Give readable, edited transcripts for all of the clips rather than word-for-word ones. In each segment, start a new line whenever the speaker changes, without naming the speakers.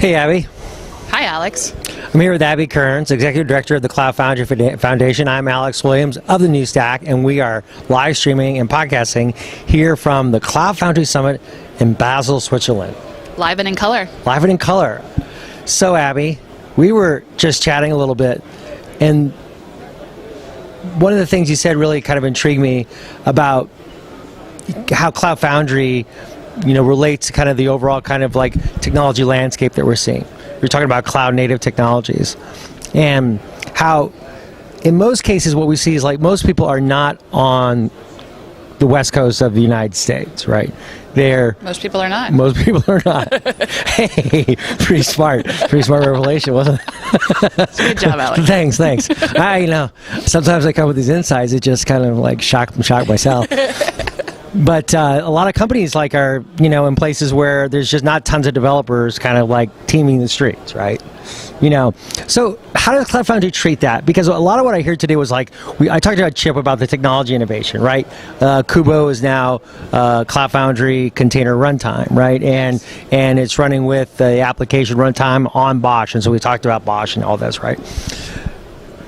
Hey, Abby.
Hi, Alex.
I'm here with Abby Kearns, Executive Director of the Cloud Foundry Foundation. I'm Alex Williams of the New Stack, and we are live streaming and podcasting here from the Cloud Foundry Summit in Basel, Switzerland.
Live and in color.
Live and in color. So, Abby, we were just chatting a little bit, and one of the things you said really kind of intrigued me about how Cloud Foundry, relates to kind of the overall kind of like technology landscape that we're seeing. You're talking about cloud native technologies, and how in most cases what we see is like most people are not on the West Coast of the United States, right?
Most people are not.
Most people are not. Hey, pretty smart revelation, wasn't it?
Good job, Alex.
Thanks. Sometimes I come with these insights, it just kind of like shock myself. But a lot of companies are, in places where there's just not tons of developers kind of like teeming the streets, right? So how does Cloud Foundry treat that? Because a lot of what I heard today was I talked about Chip about the technology innovation, right? Kubo is now Cloud Foundry container runtime, right? And it's running with the application runtime on Bosch, and so we talked about Bosch and all this, right?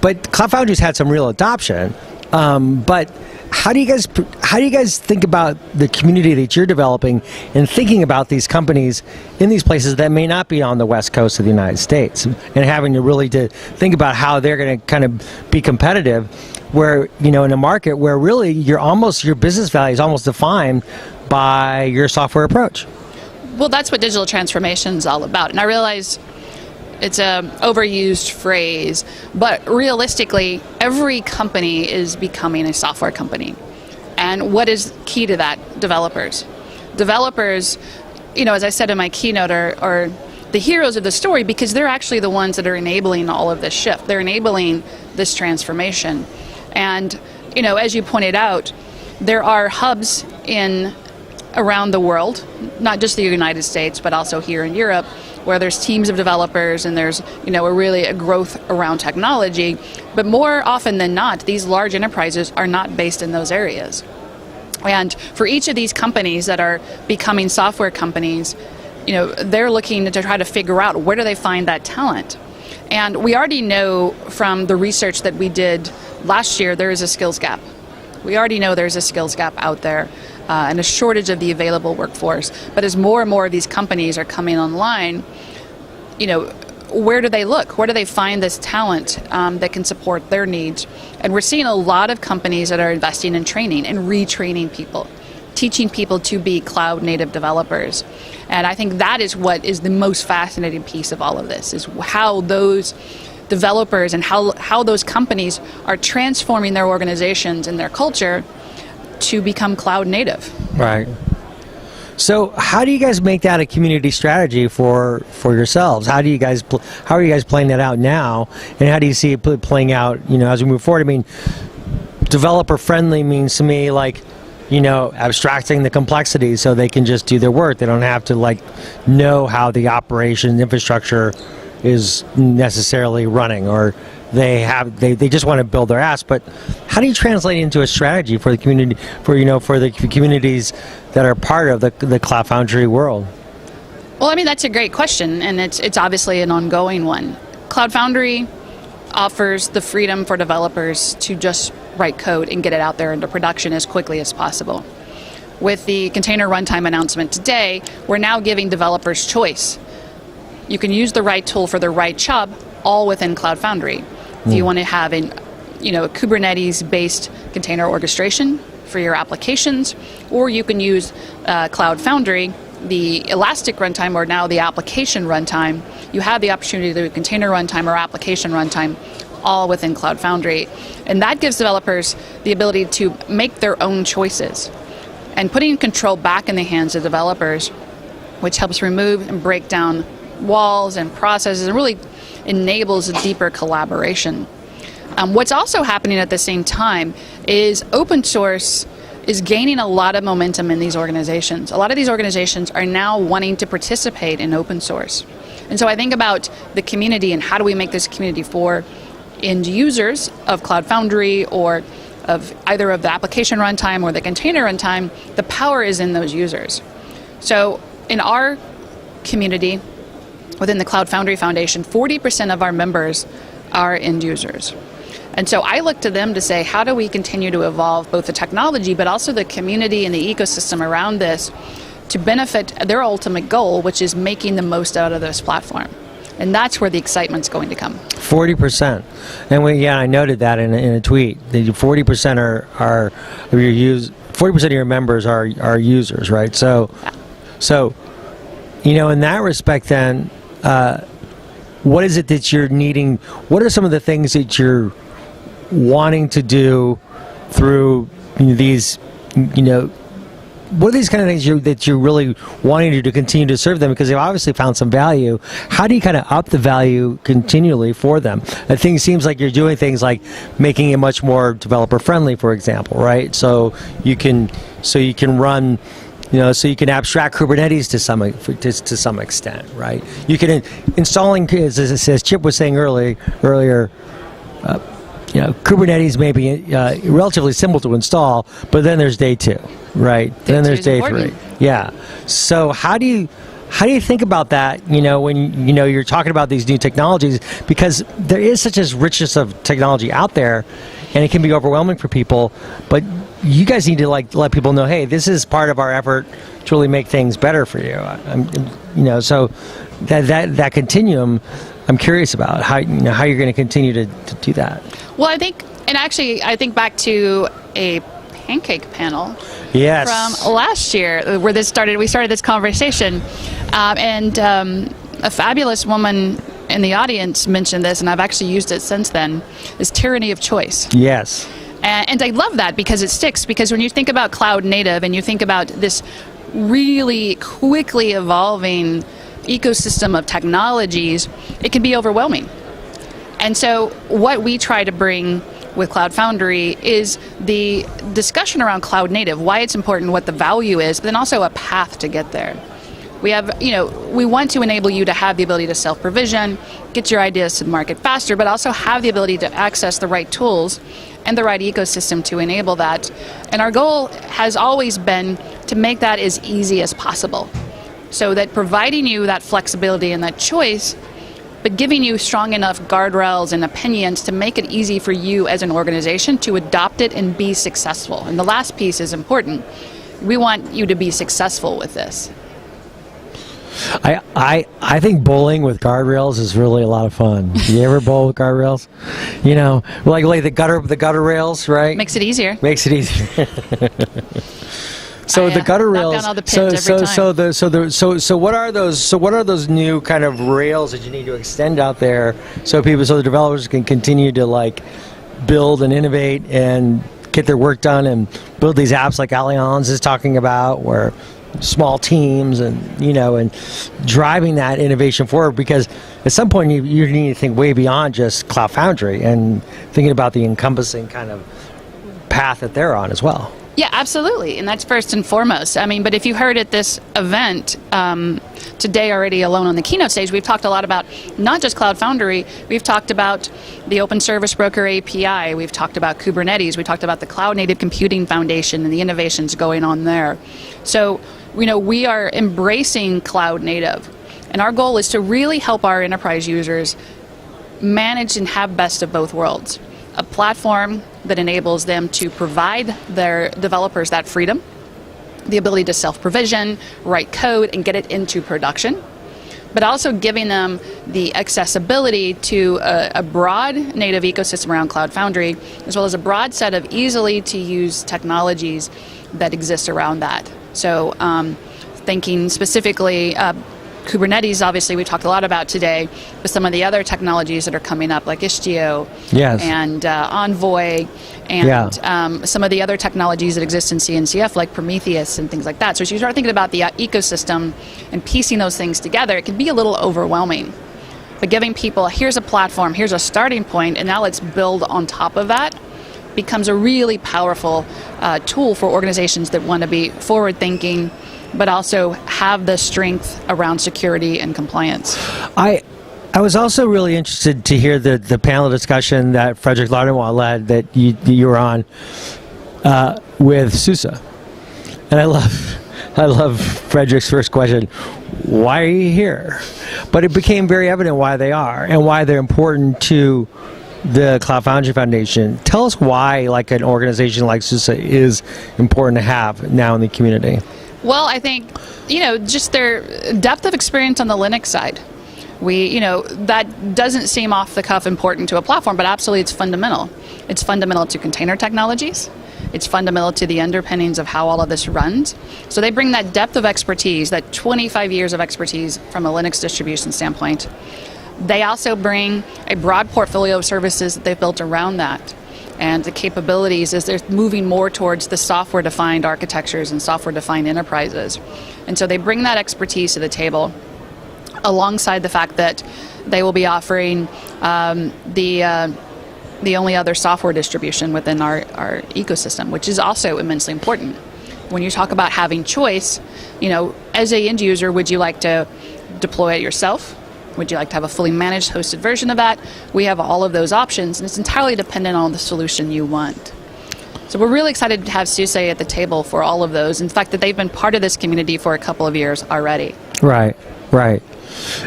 But Cloud Foundry's had some real adoption, but how do you guys think about the community that you're developing and thinking about these companies in these places that may not be on the West Coast of the United States, and having to really to think about how they're going to kind of be competitive, where in a market where really your business value is almost defined by your software approach?
Well, that's what digital transformation is all about, and I realize it's an overused phrase, but realistically, every company is becoming a software company. And what is key to that? Developers. Developers, as I said in my keynote, are the heroes of the story because they're actually the ones that are enabling all of this shift. They're enabling this transformation. And, as you pointed out, there are hubs around the world, not just the United States, but also here in Europe, where there's teams of developers and there's a growth around technology. But more often than not, these large enterprises are not based in those areas. And for each of these companies that are becoming software companies, they're looking to try to figure out where do they find that talent. And we already know from the research that we did last year, there is a skills gap. We already know there's a skills gap out there and a shortage of the available workforce. But as more and more of these companies are coming online, where do they look? Where do they find this talent that can support their needs? And we're seeing a lot of companies that are investing in training and retraining people, teaching people to be cloud native developers. And I think that is what is the most fascinating piece of all of this, is how those developers and how those companies are transforming their organizations and their culture to become cloud native.
Right. So how do you guys make that a community strategy for yourselves? How are you guys playing that out now, and how do you see it playing out as we move forward? I mean, developer friendly means to me abstracting the complexity so they can just do their work. They don't have to know how the operation infrastructure is necessarily running, or they just want to build their apps. But how do you translate it into a strategy for the community, for the communities that are part of the Cloud Foundry world?
Well, I mean, that's a great question, and it's obviously an ongoing one. Cloud Foundry offers the freedom for developers to just write code and get it out there into production as quickly as possible. With the container runtime announcement today, we're now giving developers choice. You can use the right tool for the right job, all within Cloud Foundry. If you want to have a Kubernetes-based container orchestration for your applications, or you can use Cloud Foundry, the Elastic runtime, or now the application runtime. You have the opportunity to do container runtime or application runtime, all within Cloud Foundry. And that gives developers the ability to make their own choices. And putting control back in the hands of developers, which helps remove and break down walls and processes and really enables a deeper collaboration. What's also happening at the same time is open source is gaining a lot of momentum in these organizations. A lot of these organizations are now wanting to participate in open source. And so I think about the community and how do we make this community for end users of Cloud Foundry or of either of the application runtime or the container runtime. The power is in those users. So in our community, within the Cloud Foundry Foundation, 40% of our members are end users. And so I look to them to say, how do we continue to evolve both the technology, but also the community and the ecosystem around this to benefit their ultimate goal, which is making the most out of this platform. And that's where the excitement's going to come.
40%. And I noted that in a tweet. That 40% are of your 40% of your members are users, right? So, in that respect, then, what is it that you're needing? What are some of the things that you're wanting to do through these, what are these kind of things that you're really wanting to continue to serve them? Because they've obviously found some value. How do you kind of up the value continually for them? I think it seems like you're doing things like making it much more developer friendly, for example, right? So you can run, so you can abstract Kubernetes to some extent, right? You can installing, as Chip was saying earlier. Kubernetes may be relatively simple to install, but then there's day 2, right? Then there's day 3. Yeah. So how do you think about that, when you're talking about these new technologies, because there is such a richness of technology out there, and it can be overwhelming for people, but you guys need to let people know, hey, this is part of our effort to really make things better for you. So that continuum, I'm curious about how you're going to continue to do that.
Well, I think back to a pancake panel from last year where we started this conversation, and a fabulous woman in the audience mentioned this, and I've actually used it since then, is tyranny of choice.
Yes.
And I love that because it sticks, because when you think about cloud native and you think about this really quickly evolving ecosystem of technologies, it can be overwhelming. And so what we try to bring with Cloud Foundry is the discussion around cloud native, why it's important, what the value is, but then also a path to get there. We have, we want to enable you to have the ability to self-provision, get your ideas to the market faster, but also have the ability to access the right tools and the right ecosystem to enable that. And our goal has always been to make that as easy as possible, so that providing you that flexibility and that choice, but giving you strong enough guardrails and opinions to make it easy for you as an organization to adopt it and be successful. And the last piece is important. We want you to be successful with this.
I think bowling with guardrails is really a lot of fun. You ever bowl with guardrails? Like the gutter rails, right?
Makes it easier.
Makes it easier. So the gutter rails. So what are those? So what are those new kind of rails that you need to extend out there so the developers can continue to build and innovate and get their work done and build these apps like Allianz is talking about, where small teams and driving that innovation forward, because at some point you need to think way beyond just Cloud Foundry and thinking about the encompassing kind of path that they're on as well.
Yeah, absolutely, and that's first and foremost. But if you heard at this event today already alone on the keynote stage, we've talked a lot about not just Cloud Foundry, we've talked about the Open Service Broker API, we've talked about Kubernetes, we talked about the Cloud Native Computing Foundation and the innovations going on there. So, we are embracing cloud native, and our goal is to really help our enterprise users manage and have best of both worlds. A platform that enables them to provide their developers that freedom, the ability to self-provision, write code, and get it into production, but also giving them the accessibility to a broad native ecosystem around Cloud Foundry, as well as a broad set of easily to use technologies that exist around that. So thinking specifically Kubernetes, obviously, we talked a lot about today, but some of the other technologies that are coming up, like Istio, and Envoy, and some of the other technologies that exist in CNCF, like Prometheus and things like that. So as you start thinking about the ecosystem and piecing those things together, it can be a little overwhelming. But giving people, here's a platform, here's a starting point, and now let's build on top of that, becomes a really powerful tool for organizations that want to be forward-thinking, but also have the strength around security and compliance.
I was also really interested to hear the panel discussion that Frederick Lardenois led, that you were on with SUSE. And I love Frederick's first question. why are you here? But it became very evident why they are and why they're important to the Cloud Foundry Foundation. Tell us why, like, an organization like SUSE is important to have now in the community.
Well, I think, just their depth of experience on the Linux side. That doesn't seem off the cuff important to a platform, but absolutely it's fundamental. It's fundamental to container technologies. It's fundamental to the underpinnings of how all of this runs. So they bring that depth of expertise, that 25 years of expertise from a Linux distribution standpoint. They also bring a broad portfolio of services that they've built around that. And the capabilities as they're moving more towards the software-defined architectures and software-defined enterprises. And so they bring that expertise to the table alongside the fact that they will be offering the only other software distribution within our ecosystem, which is also immensely important. When you talk about having choice, as a end user, would you like to deploy it yourself? Would you like to have a fully managed hosted version of that? We have all of those options, and it's entirely dependent on the solution you want. So we're really excited to have SUSE at the table for all of those. In fact, that they've been part of this community for a couple of years already. Right.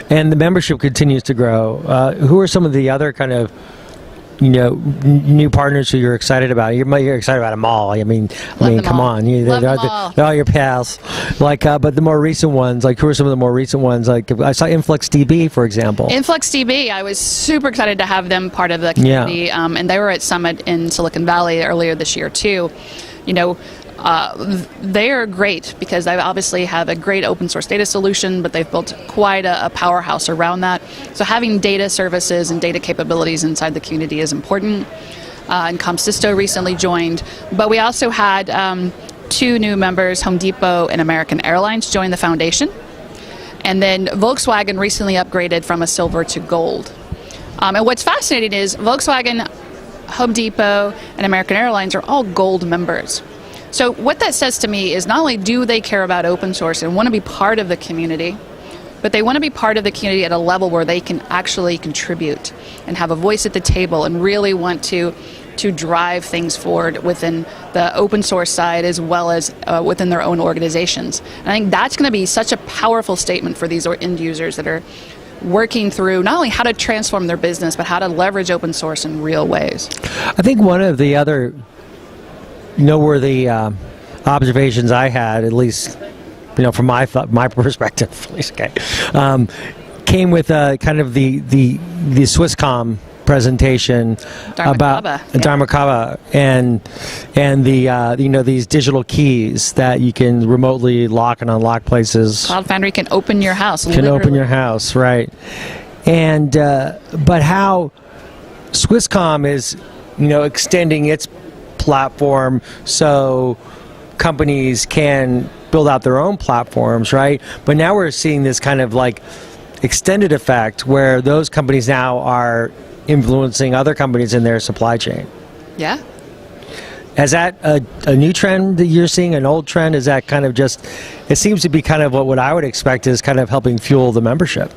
And the membership continues to grow. Who are some of the other kind of new partners who you're excited about? You're excited about them all. I mean, come on, they're all your pals. But the more recent ones, who are some of the more recent ones? Like, I saw InfluxDB, for example.
InfluxDB, I was super excited to have them part of the community, and they were at Summit in Silicon Valley earlier this year too. They are great because they obviously have a great open source data solution, but they've built quite a powerhouse around that. So having data services and data capabilities inside the community is important. And Comsisto recently joined, but we also had 2 new members, Home Depot and American Airlines, join the foundation. And then Volkswagen recently upgraded from a silver to gold. And what's fascinating is Volkswagen, Home Depot, and American Airlines are all gold members. So what that says to me is not only do they care about open source and want to be part of the community, but they want to be part of the community at a level where they can actually contribute and have a voice at the table and really want to drive things forward within the open source side as well as within their own organizations. And I think that's going to be such a powerful statement for these end users that are working through not only how to transform their business, but how to leverage open source in real ways.
I think one of the other noteworthy observations I had, at least from my perspective, at least, came with kind of the Swisscom presentation about Dharmakaba and the these digital keys that you can remotely lock and unlock places.
Cloud Foundry can open your house.
Open your house, right? And but how Swisscom is extending its platform so companies can build out their own platforms, right? But now we're seeing this kind of extended effect where those companies now are influencing other companies in their supply chain.
Yeah.
Is that a new trend that you're seeing, an old trend? Is that kind of just, it seems to be kind of what I would expect is kind of helping fuel the membership.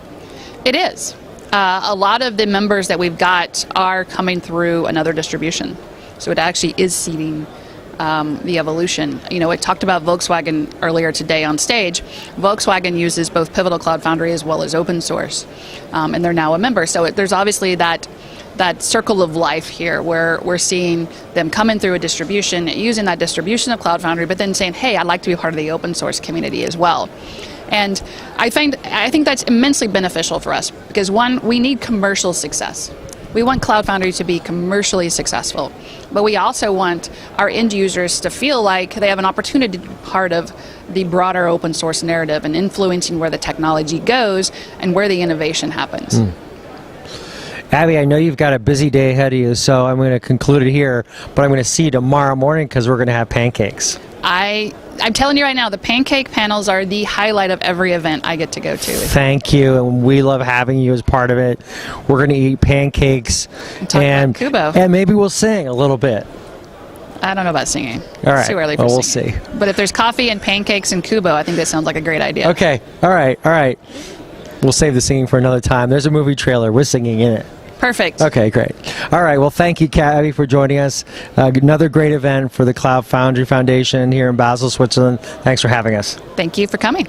It is. A lot of the members that we've got are coming through another distribution. So it actually is seeding the evolution. I talked about Volkswagen earlier today on stage. Volkswagen uses both Pivotal Cloud Foundry as well as open source, and they're now a member. So there's obviously that circle of life here where we're seeing them coming through a distribution, using that distribution of Cloud Foundry, but then saying, hey, I'd like to be part of the open source community as well. And I think that's immensely beneficial for us because, one, we need commercial success. We want Cloud Foundry to be commercially successful, but we also want our end users to feel like they have an opportunity to be part of the broader open source narrative and influencing where the technology goes and where the innovation happens.
Abby, I know you've got a busy day ahead of you, so I'm going to conclude it here, but I'm going to see you tomorrow morning because we're going to have pancakes.
I'm telling you right now, the pancake panels are the highlight of every event I get to go to.
Thank you, and we love having you as part of it. We're going to eat pancakes
and Kubo.
And maybe we'll sing a little bit.
I don't know about singing.
All right.
It's too early for
singing.
We'll see. But if there's coffee and pancakes and Kubo, I think that sounds like a great idea.
Okay. All right. We'll save the singing for another time. There's a movie trailer. We're singing in it.
Perfect.
Okay, great. All right, well, thank you, Abby, for joining us. Another great event for the Cloud Foundry Foundation here in Basel, Switzerland. Thanks for having us.
Thank you for coming.